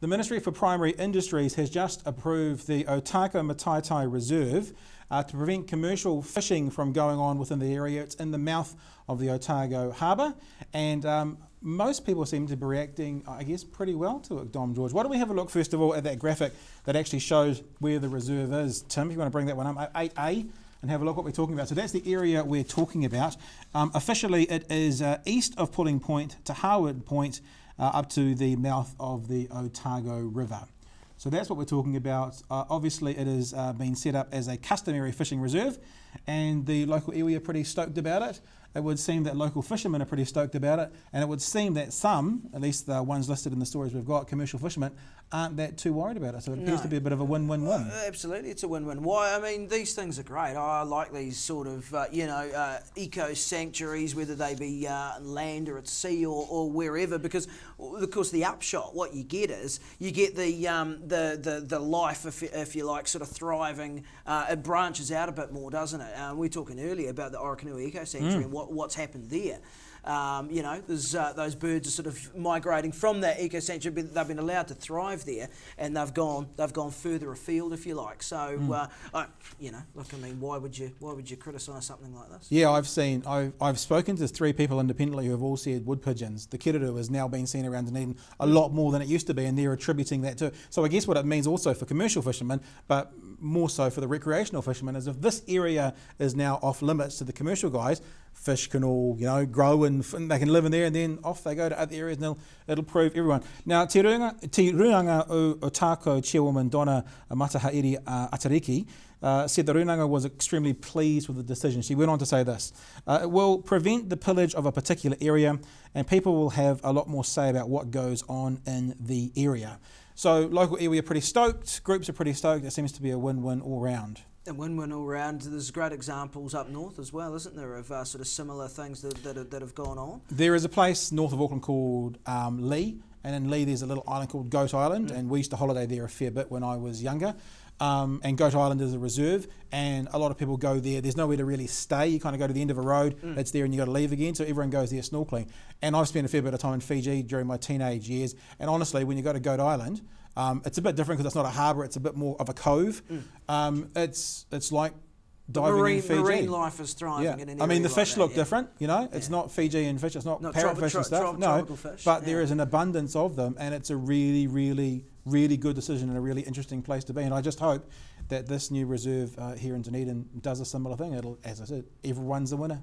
The Ministry for Primary Industries has just approved the Otago Mataitai Reserve to prevent commercial fishing from going on within the area. It's in the mouth of the Otago Harbour, and most people seem to be reacting, I guess, pretty well to it, Dom George. Why don't we have a look, first of all, at that graphic that actually shows where the reserve is. Tim, if you want to bring that one up, 8A, and have a look what we're talking about. So that's the area we're talking about. Officially, it is east of Pulling Point to Harwood Point, up to the mouth of the Otago River. So that's what we're talking about. Obviously, it has been set up as a customary fishing reserve, and the local iwi are pretty stoked about it. It would seem that local fishermen are pretty stoked about it, and it would seem that some, at least the ones listed in the stories we've got, commercial fishermen, aren't that too worried about it. So it appears to be a bit of a win-win-win. Well, absolutely, it's a win-win. Why? I mean, these things are great. I like these sort of, eco-sanctuaries, whether they be land or at sea or wherever, because, of course, the upshot, what you get is, you get the life, if you like, sort of thriving. It branches out a bit more, doesn't it? We were talking earlier about the Orokonui Eco-Sanctuary and what's happened there. There's those birds are sort of migrating from that eco-sanctuary. They've been allowed to thrive there, and they've gone further afield, if you like. So, look, I mean, why would you criticise something like this? Yeah, I've spoken to 3 people independently who have all said wood pigeons. The kiriru has now been seen around Dunedin a lot more than it used to be, and they're attributing that to. So I guess what it means also for commercial fishermen, but more so for the recreational fishermen, is if this area is now off limits to the commercial guys, fish can all grow and they can live in there, and then off they go to other areas, and it'll prove everyone. Now, Te Runanga o Otakou chairwoman Donna Matahaere Atariki said that Runanga was extremely pleased with the decision. She went on to say this: it will prevent the pillage of a particular area, and people will have a lot more say about what goes on in the area. So local iwi are pretty stoked, groups are pretty stoked. It seems to be a win-win all round. A win-win all round. There's great examples up north as well, isn't there, of sort of similar things that have gone on? There is a place north of Auckland called Lee, and in Lee there's a little island called Goat Island, and we used to holiday there a fair bit when I was younger. And Goat Island is a reserve, and a lot of people go there. There's nowhere to really stay. You kind of go to the end of a road, it's there, and you got to leave again. So everyone goes there snorkeling. And I've spent a fair bit of time in Fiji during my teenage years. And honestly, when you go to Goat Island, it's a bit different because it's not a harbour. It's a bit more of a cove. It's like diving in Fiji. Marine life is thriving. Yeah. In an I mean, the fish look yeah. different. It's not Fijian fish. It's not parrotfish and stuff. Tropical fish. But there is an abundance of them, and it's a really, really, really good decision and a really interesting place to be. And I just hope that this new reserve here in Dunedin does a similar thing. It'll, as I said, everyone's a winner.